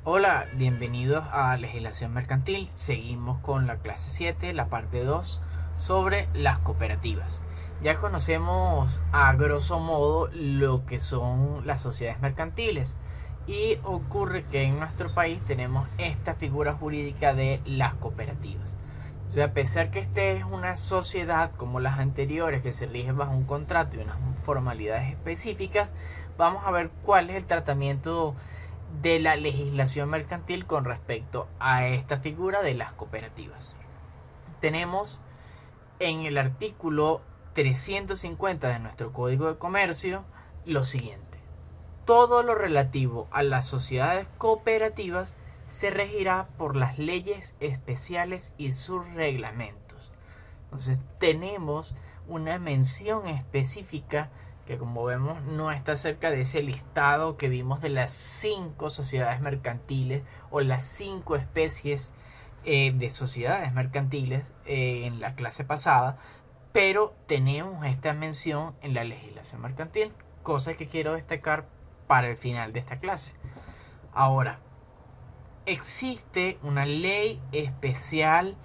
Hola, bienvenidos a Legislación Mercantil. Seguimos con la clase 7, la parte 2, sobre las cooperativas. Ya conocemos a grosso modo lo que son las sociedades mercantiles y ocurre que en nuestro país tenemos esta figura jurídica de las cooperativas. O sea, a pesar que esta es una sociedad como las anteriores que se rige bajo un contrato y unas formalidades específicas, vamos a ver cuál es el tratamiento de la legislación mercantil con respecto a esta figura de las cooperativas. Tenemos en el artículo 350 de nuestro Código de Comercio lo siguiente: todo lo relativo a las sociedades cooperativas se regirá por las leyes especiales y sus reglamentos. Entonces tenemos una mención específica que, como vemos, no está cerca de ese listado que vimos de las 5 sociedades mercantiles o las 5 especies de sociedades mercantiles en la clase pasada, pero tenemos esta mención en la legislación mercantil, cosa que quiero destacar para el final de esta clase. Ahora, existe una ley especial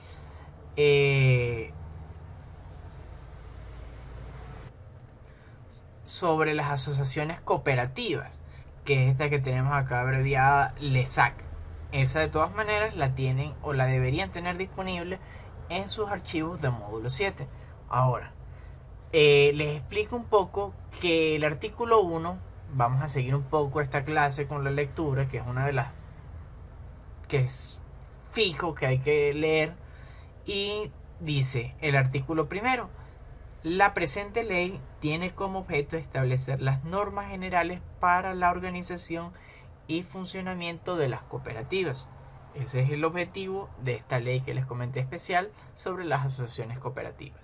sobre las asociaciones cooperativas, que es esta que tenemos acá abreviada LESAC. Esa, de todas maneras, la tienen o la deberían tener disponible en sus archivos de módulo 7. Ahora, les explico un poco que el artículo 1, vamos a seguir un poco esta clase con la lectura, que es una de las que es fijo que hay que leer, y dice el artículo primero: la presente ley tiene como objeto establecer las normas generales para la organización y funcionamiento de las cooperativas. Ese es el objetivo de esta ley que les comenté especial sobre las asociaciones cooperativas.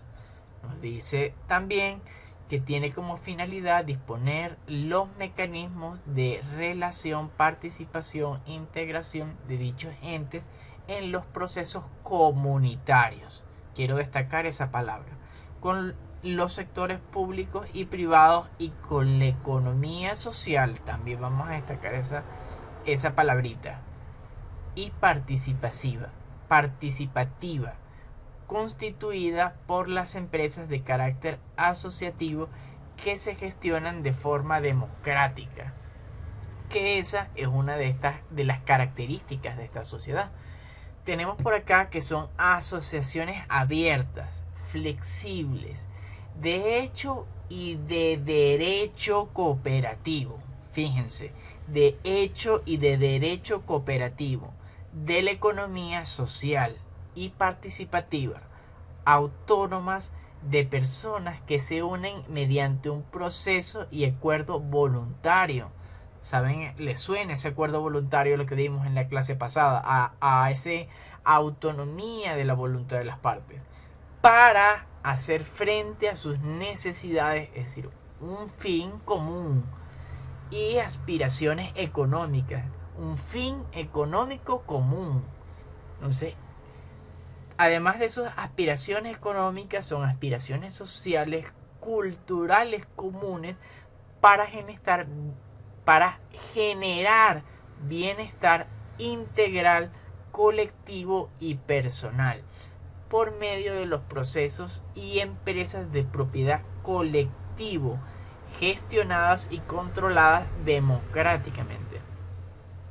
Nos dice también que tiene como finalidad disponer los mecanismos de relación, participación e integración de dichos entes en los procesos comunitarios. Quiero destacar esa palabra. Con los sectores públicos y privados y con la economía social, también vamos a destacar esa palabrita. Y participativa, constituida por las empresas de carácter asociativo que se gestionan de forma democrática, que esa es una de las características de esta sociedad. Tenemos por acá que son asociaciones abiertas, flexibles, de hecho y de derecho cooperativo. Fíjense, de hecho y de derecho cooperativo, de la economía social y participativa, autónomas, de personas que se unen mediante un proceso y acuerdo voluntario. ¿Saben? ¿Les suena ese acuerdo voluntario, lo que vimos en la clase pasada? A esa autonomía de la voluntad de las partes para hacer frente a sus necesidades, es decir, un fin común y aspiraciones económicas, un fin económico común. Entonces, además de sus aspiraciones económicas, son aspiraciones sociales, culturales comunes para generar bienestar integral, colectivo y personal por medio de los procesos y empresas de propiedad colectivo gestionadas y controladas democráticamente.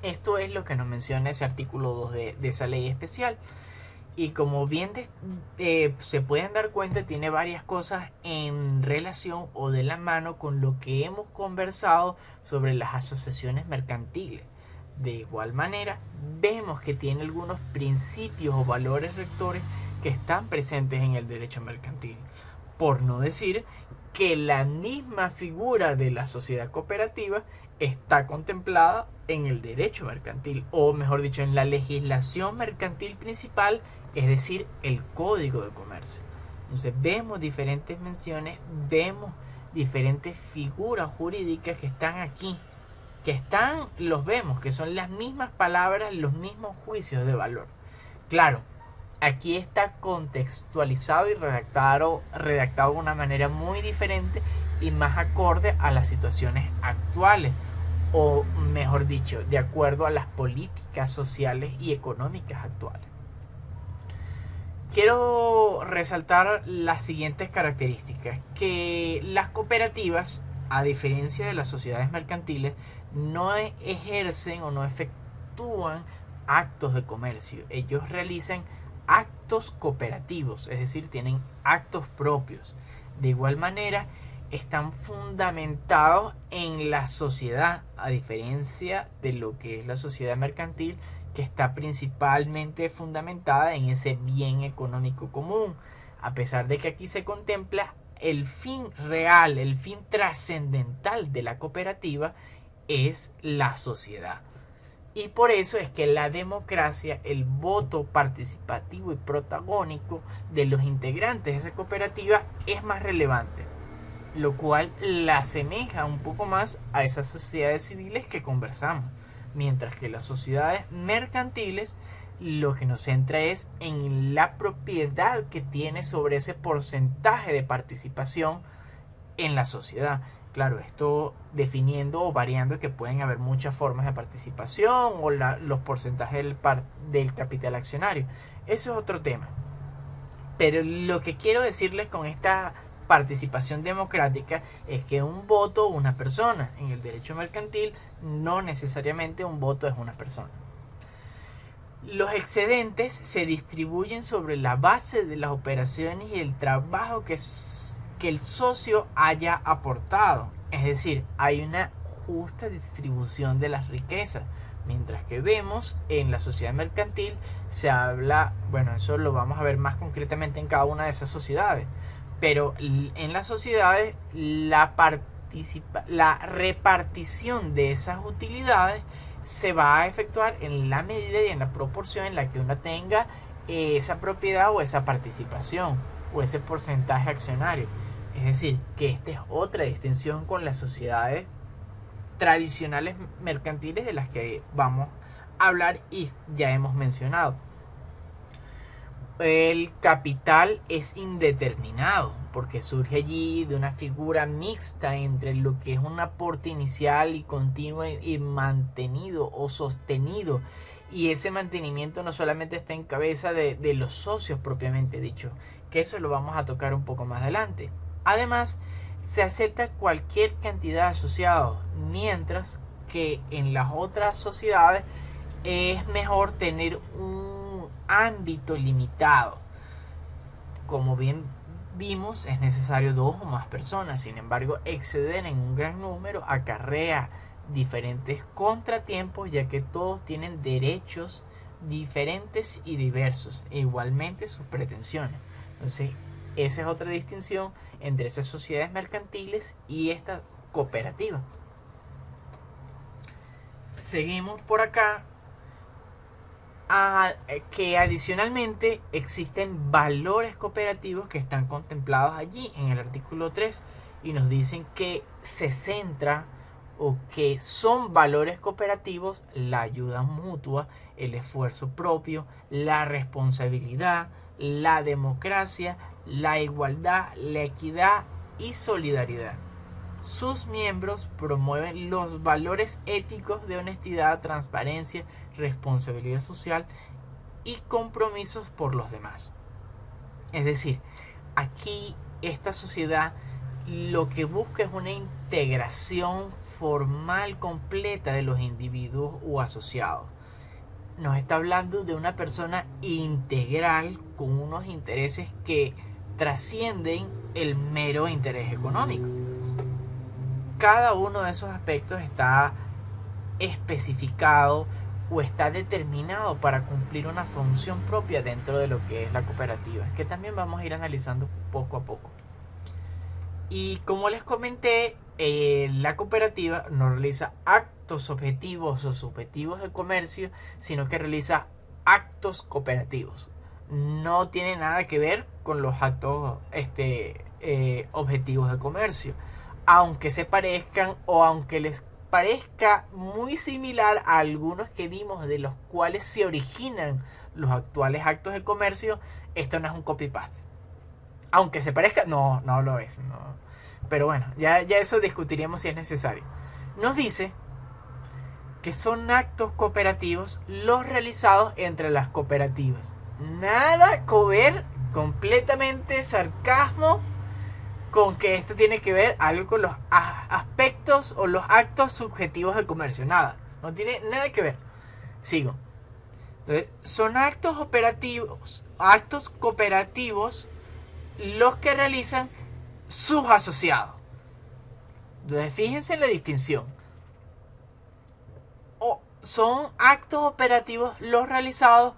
Esto es lo que nos menciona ese artículo 2 de esa ley especial. Y como bien se pueden dar cuenta, tiene varias cosas en relación o de la mano con lo que hemos conversado sobre las asociaciones mercantiles. De igual manera, vemos que tiene algunos principios o valores rectores que están presentes en el derecho mercantil. Por no decir que la misma figura de la sociedad cooperativa está contemplada en el derecho mercantil, o mejor dicho, en la legislación mercantil principal, es decir, el Código de Comercio. Entonces vemos diferentes menciones, vemos diferentes figuras jurídicas que están aquí, los vemos, que son las mismas palabras, los mismos juicios de valor. Claro, aquí está contextualizado y redactado de una manera muy diferente y más acorde a las situaciones actuales o mejor dicho, de acuerdo a las políticas sociales y económicas actuales. Quiero resaltar las siguientes características: que las cooperativas, a diferencia de las sociedades mercantiles, no ejercen o no efectúan actos de comercio. Ellos realizan actos cooperativos, es decir, tienen actos propios. De igual manera, están fundamentados en la sociedad, a diferencia de lo que es la sociedad mercantil, que está principalmente fundamentada en ese bien económico común, a pesar de que aquí se contempla el fin real, el fin trascendental de la cooperativa es la sociedad. Y por eso es que la democracia, el voto participativo y protagónico de los integrantes de esa cooperativa es más relevante, lo cual la asemeja un poco más a esas sociedades civiles que conversamos, mientras que las sociedades mercantiles lo que nos centra es en la propiedad que tiene sobre ese porcentaje de participación en la sociedad. Claro, esto definiendo o variando que pueden haber muchas formas de participación o los porcentajes del capital accionario. Eso es otro tema. Pero lo que quiero decirles con esta participación democrática es que un voto es una persona. En el derecho mercantil no necesariamente un voto es una persona. Los excedentes se distribuyen sobre la base de las operaciones y el trabajo que el socio haya aportado. Es decir, hay una justa distribución de las riquezas. Mientras que vemos en la sociedad mercantil se habla, bueno, eso lo vamos a ver más concretamente en cada una de esas sociedades, pero en las sociedades la repartición de esas utilidades se va a efectuar en la medida y en la proporción en la que uno tenga esa propiedad o esa participación o ese porcentaje accionario. Es decir, que esta es otra distinción con las sociedades tradicionales mercantiles de las que vamos a hablar y ya hemos mencionado. El capital es indeterminado porque surge allí de una figura mixta entre lo que es un aporte inicial y continuo y mantenido o sostenido, y ese mantenimiento no solamente está en cabeza de los socios propiamente dicho, que eso lo vamos a tocar un poco más adelante. Además, se acepta cualquier cantidad de asociados, mientras que en las otras sociedades es mejor tener un ámbito limitado. Como bien vimos, es necesario 2 o más personas. Sin embargo, exceder en un gran número acarrea diferentes contratiempos, ya que todos tienen derechos diferentes y diversos, e igualmente sus pretensiones. Entonces, esa es otra distinción entre esas sociedades mercantiles y esta cooperativa. Seguimos por acá. Que adicionalmente existen valores cooperativos que están contemplados allí en el artículo 3 y nos dicen que se centra o que son valores cooperativos la ayuda mutua, el esfuerzo propio, la responsabilidad, la democracia, la igualdad, la equidad y solidaridad. Sus miembros promueven los valores éticos de honestidad, transparencia, responsabilidad social y compromisos por los demás. Es decir, aquí esta sociedad lo que busca es una integración formal completa de los individuos o asociados. Nos está hablando de una persona integral con unos intereses que trascienden el mero interés económico. Cada uno de esos aspectos está especificado o está determinado para cumplir una función propia dentro de lo que es la cooperativa, que también vamos a ir analizando poco a poco. Y como les comenté, la cooperativa no realiza actos objetivos o subjetivos de comercio, sino que realiza actos cooperativos. No tiene nada que ver con los actos objetivos de comercio, aunque se parezcan o aunque les parezca muy similar a algunos que vimos de los cuales se originan los actuales actos de comercio. Esto no es un copy-paste. Aunque se parezca, no lo es. No. Pero bueno, ya eso discutiremos si es necesario. Nos dice que son actos cooperativos los realizados entre las cooperativas. Nada que ver, completamente sarcasmo, con que esto tiene que ver algo con los aspectos o los actos subjetivos del comercio. Nada, no tiene nada que ver. Sigo. Entonces, son actos cooperativos los que realizan sus asociados. Entonces, fíjense en la distinción. Son actos operativos los realizados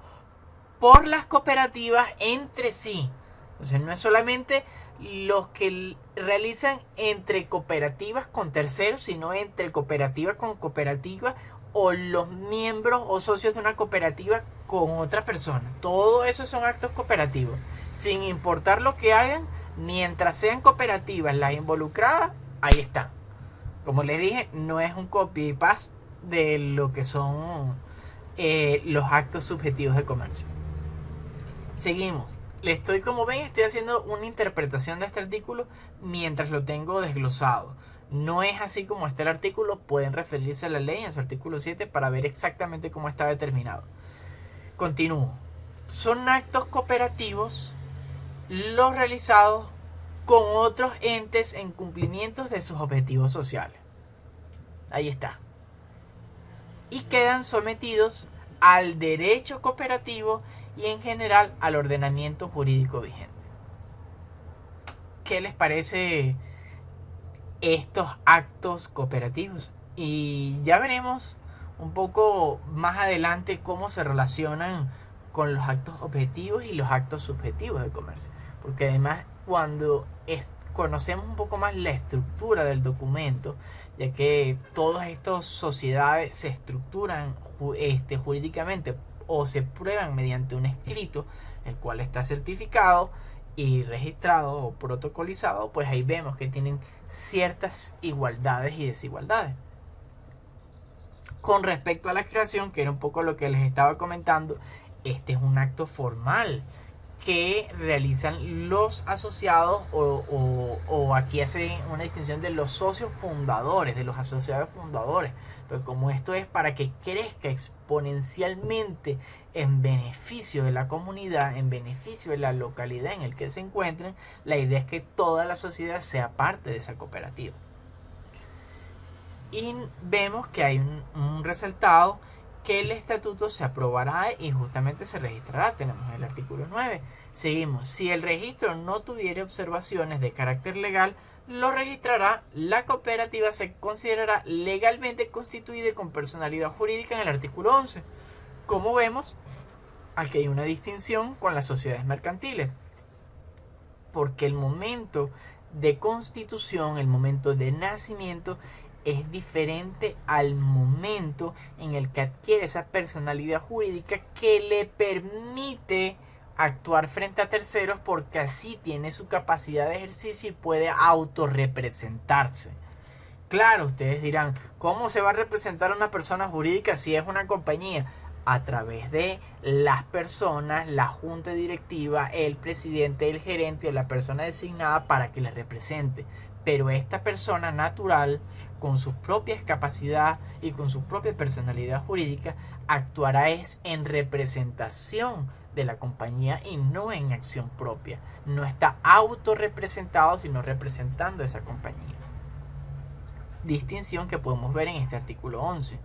por las cooperativas entre sí. Entonces, no es solamente los que realizan entre cooperativas con terceros, sino entre cooperativas con cooperativas, o los miembros o socios de una cooperativa con otra persona. Todo eso son actos cooperativos. Sin importar lo que hagan, mientras sean cooperativas las involucradas, ahí están. Como les dije, no es un copy y paste de lo que son los actos subjetivos de comercio. Seguimos. Como ven, estoy haciendo una interpretación de este artículo mientras lo tengo desglosado. No es así como está el artículo. Pueden referirse a la ley en su artículo 7 para ver exactamente cómo está determinado. Continúo. Son actos cooperativos los realizados con otros entes en cumplimiento de sus objetivos sociales. Ahí está. Y quedan sometidos al derecho cooperativo y en general al ordenamiento jurídico vigente. ¿Qué les parece estos actos cooperativos? Y ya veremos un poco más adelante cómo se relacionan con los actos objetivos y los actos subjetivos del comercio. Porque además, cuando conocemos un poco más la estructura del documento, ya que todas estas sociedades se estructuran jurídicamente o se prueban mediante un escrito, el cual está certificado y registrado o protocolizado, pues ahí vemos que tienen ciertas igualdades y desigualdades. Con respecto a la creación, que era un poco lo que les estaba comentando, este es un acto formal que realizan los asociados o aquí hace una distinción de los socios fundadores, de los asociados fundadores. Pero como esto es para que crezca exponencialmente en beneficio de la comunidad, en beneficio de la localidad en el que se encuentren, la idea es que toda la sociedad sea parte de esa cooperativa. Y vemos que hay un resaltado que el estatuto se aprobará y justamente se registrará. Tenemos el artículo 9. Seguimos. Si el registro no tuviera observaciones de carácter legal, lo registrará. La cooperativa se considerará legalmente constituida y con personalidad jurídica en el artículo 11. Como vemos, aquí hay una distinción con las sociedades mercantiles. Porque el momento de constitución, el momento de nacimiento, es diferente al momento en el que adquiere esa personalidad jurídica que le permite actuar frente a terceros, porque así tiene su capacidad de ejercicio y puede autorrepresentarse. Claro, ustedes dirán, ¿cómo se va a representar una persona jurídica si es una compañía? A través de las personas, la junta directiva, el presidente, el gerente o la persona designada para que le represente. Pero esta persona natural, con sus propias capacidades y con su propia personalidad jurídica, actuará en representación de la compañía y no en acción propia. No está autorrepresentado, sino representando a esa compañía. Distinción que podemos ver en este artículo 11,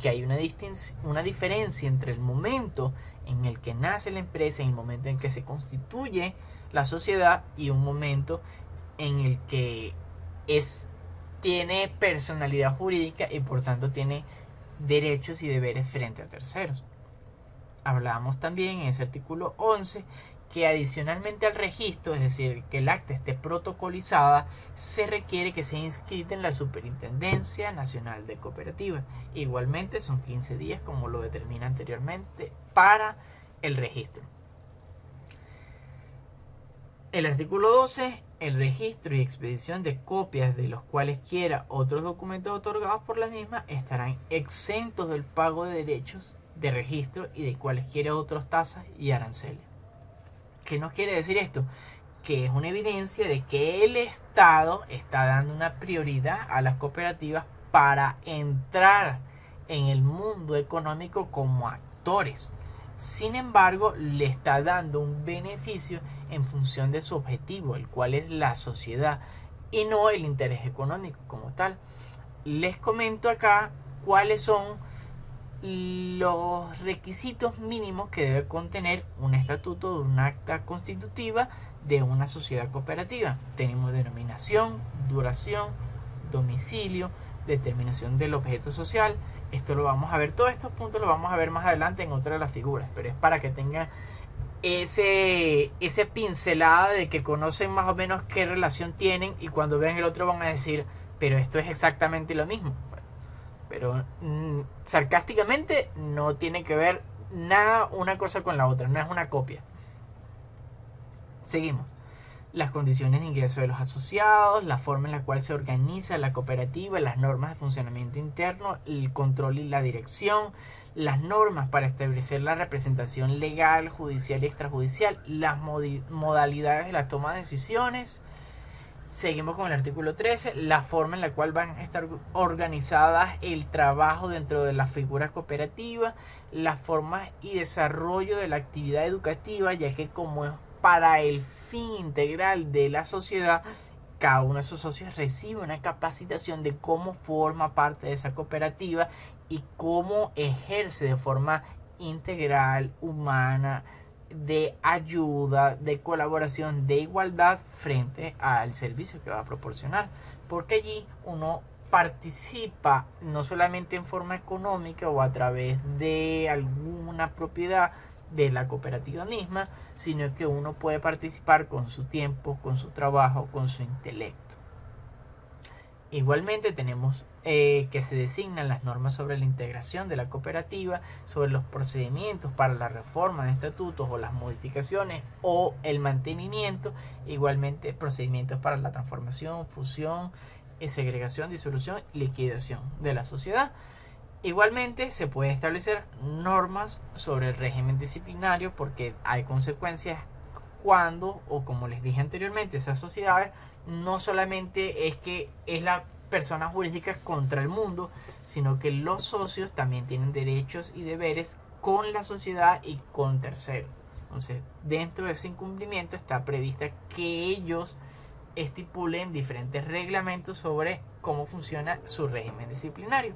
que hay una diferencia entre el momento en el que nace la empresa y el momento en que se constituye la sociedad, y un momento en el que tiene personalidad jurídica y por tanto tiene derechos y deberes frente a terceros. Hablábamos también en ese artículo 11 que adicionalmente al registro, es decir, que el acta esté protocolizada, se requiere que sea inscrita en la Superintendencia Nacional de Cooperativas. Igualmente son 15 días, como lo determina anteriormente, para el registro. El artículo 12, el registro y expedición de copias de los cuales quiera otros documentos otorgados por la misma estarán exentos del pago de derechos de registro y de cualesquiera otras tasas y aranceles. ¿Qué nos quiere decir esto? Que es una evidencia de que el Estado está dando una prioridad a las cooperativas para entrar en el mundo económico como actores. Sin embargo, le está dando un beneficio en función de su objetivo, el cual es la sociedad y no el interés económico como tal. Les comento acá cuáles son los requisitos mínimos que debe contener un estatuto de un acta constitutiva de una sociedad cooperativa. Tenemos denominación, duración, domicilio, determinación del objeto social. Esto lo vamos a ver, todos estos puntos los vamos a ver más adelante en otra de las figuras, pero es para que tengan ese pincelada de que conocen más o menos qué relación tienen, y cuando vean el otro van a decir, pero esto es exactamente lo mismo. Pero sarcásticamente no tiene que ver nada una cosa con la otra, no es una copia. Seguimos. Las condiciones de ingreso de los asociados, la forma en la cual se organiza la cooperativa, las normas de funcionamiento interno, el control y la dirección, las normas para establecer la representación legal, judicial y extrajudicial, las modalidades de la toma de decisiones. Seguimos con el artículo 13, la forma en la cual van a estar organizadas el trabajo dentro de la figura cooperativa, las formas y desarrollo de la actividad educativa, ya que como es para el fin integral de la sociedad, cada uno de sus socios recibe una capacitación de cómo forma parte de esa cooperativa y cómo ejerce de forma integral, humana, de ayuda, de colaboración, de igualdad frente al servicio que va a proporcionar, porque allí uno participa no solamente en forma económica o a través de alguna propiedad de la cooperativa misma, sino que uno puede participar con su tiempo, con su trabajo, con su intelecto. Igualmente tenemos que se designan las normas sobre la integración de la cooperativa, sobre los procedimientos para la reforma de estatutos o las modificaciones o el mantenimiento, igualmente procedimientos para la transformación, fusión, segregación, disolución y liquidación de la sociedad. Igualmente se puede establecer normas sobre el régimen disciplinario, porque hay consecuencias cuando, o como les dije anteriormente, esas sociedades no solamente es que es la persona jurídica contra el mundo, sino que los socios también tienen derechos y deberes con la sociedad y con terceros. Entonces, dentro de ese incumplimiento está prevista que ellos estipulen diferentes reglamentos sobre cómo funciona su régimen disciplinario.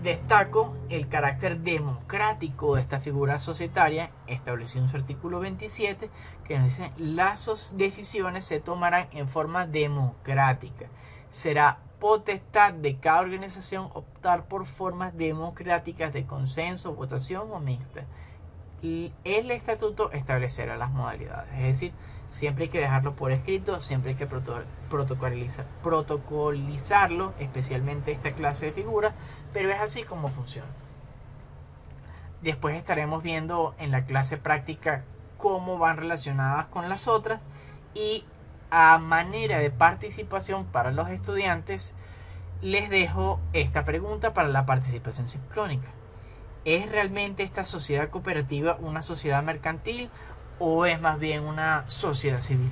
Destaco el carácter democrático de esta figura societaria, establecido en su artículo 27, que nos dice: las decisiones se tomarán en forma democrática. Será potestad de cada organización optar por formas democráticas de consenso, votación o mixta. El estatuto establecerá las modalidades, es decir, siempre hay que dejarlo por escrito, siempre hay que protocolizarlo, especialmente esta clase de figuras, pero es así como funciona. Después estaremos viendo en la clase práctica cómo van relacionadas con las otras, y a manera de participación para los estudiantes les dejo esta pregunta para la participación sincrónica. ¿Es realmente esta sociedad cooperativa una sociedad mercantil o es más bien una sociedad civil?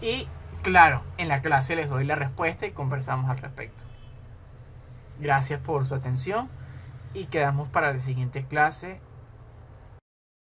Y claro, en la clase les doy la respuesta y conversamos al respecto. Gracias por su atención y quedamos para la siguiente clase